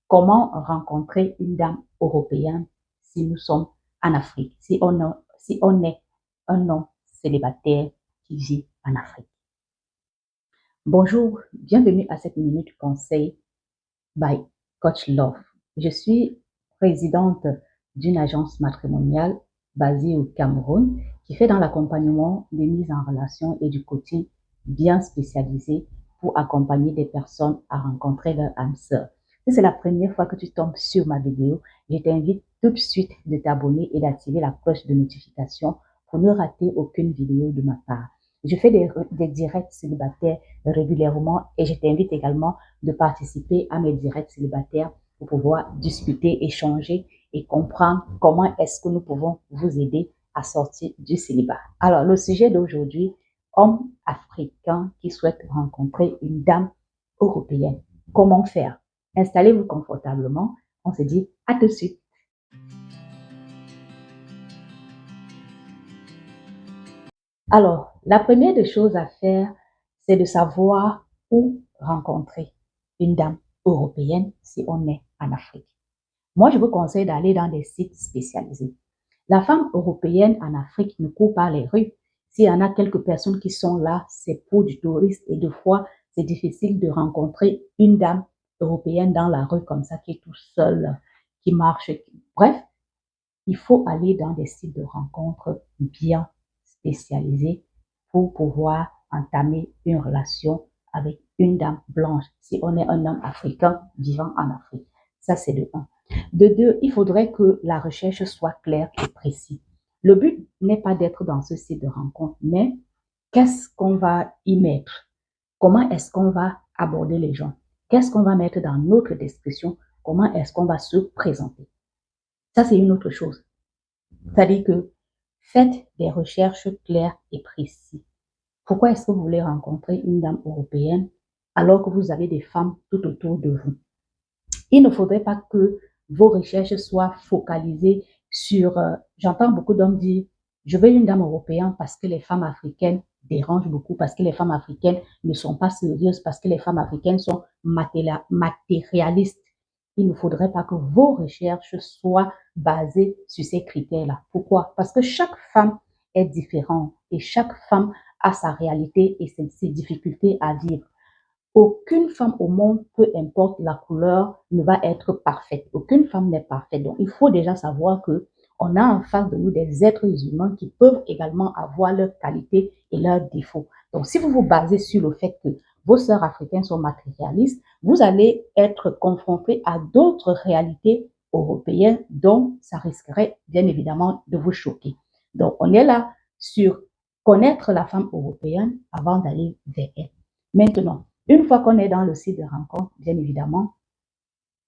Comment rencontrer une dame européenne si nous sommes en Afrique, si on est un homme célibataire qui vit en Afrique? Bonjour, bienvenue à cette minute conseil by Coach Love. Je suis présidente d'une agence matrimoniale basée au Cameroun qui fait dans l'accompagnement des mises en relation et du coaching bien spécialisé pour accompagner des personnes à rencontrer leur âme sœur. Si c'est la première fois que tu tombes sur ma vidéo, je t'invite tout de suite de t'abonner et d'activer la cloche de notification pour ne rater aucune vidéo de ma part. Je fais des directs célibataires régulièrement et je t'invite également de participer à mes directs célibataires pour pouvoir discuter, échanger et comprendre comment est-ce que nous pouvons vous aider à sortir du célibat. Alors, le sujet d'aujourd'hui, homme africain qui souhaite rencontrer une dame européenne. Comment faire? Installez-vous confortablement. On se dit à tout de suite. Alors, la première des choses à faire, c'est de savoir où rencontrer une dame européenne si on est en Afrique. Moi, je vous conseille d'aller dans des sites spécialisés. La femme européenne en Afrique ne court pas les rues. S'il y en a quelques personnes qui sont là, c'est pour du tourisme et deux fois, c'est difficile de rencontrer une dame européenne dans la rue comme ça, qui est tout seule, qui marche. Bref, il faut aller dans des sites de rencontres bien spécialisés pour pouvoir entamer une relation avec une dame blanche si on est un homme africain vivant en Afrique. Ça, c'est de un. De deux, il faudrait que la recherche soit claire et précise. Le but n'est pas d'être dans ce site de rencontre, mais qu'est-ce qu'on va y mettre? Comment est-ce qu'on va aborder les gens? Qu'est-ce qu'on va mettre dans notre description? Comment est-ce qu'on va se présenter? Ça, c'est une autre chose. C'est-à-dire que faites des recherches claires et précises. Pourquoi est-ce que vous voulez rencontrer une dame européenne alors que vous avez des femmes tout autour de vous? Il ne faudrait pas que vos recherches soient focalisées sur, j'entends beaucoup d'hommes dire, je veux une dame européenne parce que les femmes africaines dérangent beaucoup, parce que les femmes africaines ne sont pas sérieuses, parce que les femmes africaines sont matérialistes. Il ne faudrait pas que vos recherches soient basées sur ces critères-là. Pourquoi? Parce que chaque femme est différente et chaque femme a sa réalité et ses difficultés à vivre. Aucune femme au monde, peu importe la couleur, ne va être parfaite. Aucune femme n'est parfaite. Donc, il faut déjà savoir que on a en face de nous des êtres humains qui peuvent également avoir leurs qualités et leurs défauts. Donc, si vous vous basez sur le fait que vos sœurs africaines sont matérialistes, vous allez être confronté à d'autres réalités européennes dont ça risquerait bien évidemment de vous choquer. Donc, on est là sur connaître la femme européenne avant d'aller vers elle. Maintenant, une fois qu'on est dans le site de rencontre, bien évidemment,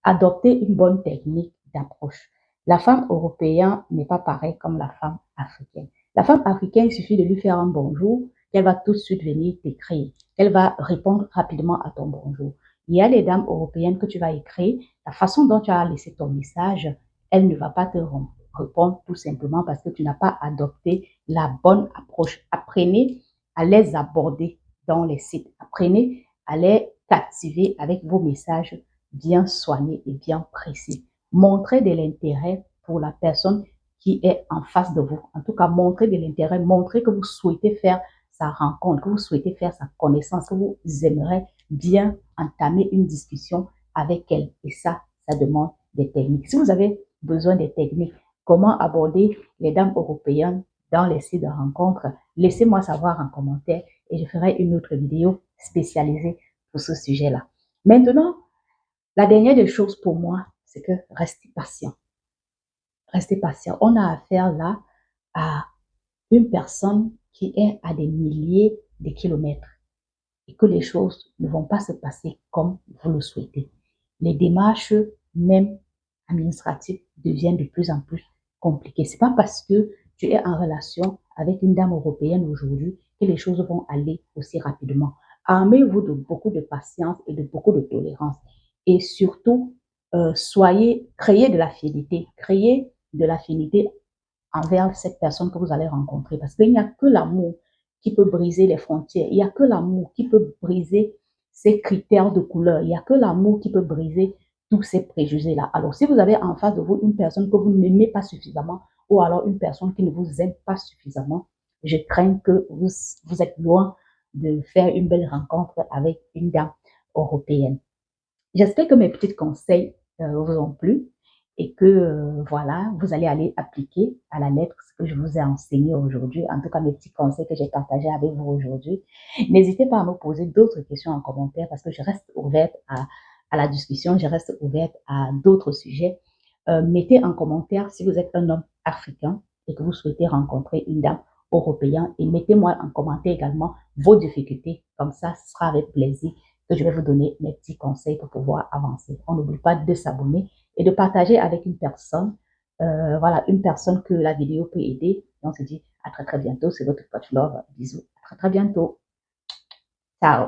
adopter une bonne technique d'approche. La femme européenne n'est pas pareille comme la femme africaine. La femme africaine, il suffit de lui faire un bonjour, qu'elle va tout de suite venir t'écrire. Elle va répondre rapidement à ton bonjour. Il y a les dames européennes que tu vas écrire, la façon dont tu as laissé ton message, elle ne va pas te répondre tout simplement parce que tu n'as pas adopté la bonne approche. Apprenez à les aborder dans les sites. Apprenez à les captiver avec vos messages bien soignés et bien précis. Montrez de l'intérêt pour la personne qui est en face de vous. En tout cas, montrez de l'intérêt, montrez que vous souhaitez faire sa rencontre, que vous souhaitez faire sa connaissance, que vous aimeriez bien entamer une discussion avec elle. Et ça demande des techniques. Si vous avez besoin des techniques, comment aborder les dames européennes dans les sites de rencontres, laissez-moi savoir en commentaire et je ferai une autre vidéo spécialisée pour ce sujet-là. Maintenant, la dernière des choses pour moi, c'est que restez patient. Restez patient. On a affaire là à une personne qui est à des milliers de kilomètres et que les choses ne vont pas se passer comme vous le souhaitez. Les démarches, même administratives, deviennent de plus en plus compliquées. C'est pas parce que tu es en relation avec une dame européenne aujourd'hui que les choses vont aller aussi rapidement. Armez-vous de beaucoup de patience et de beaucoup de tolérance. Et surtout, créez de l'affinité envers cette personne que vous allez rencontrer. Parce qu'il n'y a que l'amour qui peut briser les frontières. Il n'y a que l'amour qui peut briser ces critères de couleur. Il n'y a que l'amour qui peut briser tous ces préjugés-là. Alors, si vous avez en face de vous une personne que vous n'aimez pas suffisamment ou alors une personne qui ne vous aime pas suffisamment, je crains que vous êtes loin de faire une belle rencontre avec une dame européenne. J'espère que mes petits conseils vous ont plu et que voilà, vous allez aller appliquer à la lettre ce que je vous ai enseigné aujourd'hui, en tout cas mes petits conseils que j'ai partagés avec vous aujourd'hui. N'hésitez pas à me poser d'autres questions en commentaire parce que je reste ouverte à la discussion, je reste ouverte à d'autres sujets. Mettez en commentaire si vous êtes un homme africain et que vous souhaitez rencontrer une dame européenne et mettez-moi en commentaire également vos difficultés. Comme ça, ce sera avec plaisir que je vais vous donner mes petits conseils pour pouvoir avancer. On n'oublie pas de s'abonner et de partager avec une personne, voilà, une personne que la vidéo peut aider. Et on se dit à très très bientôt. C'est votre coach Love. Bisous. À très très bientôt. Ciao.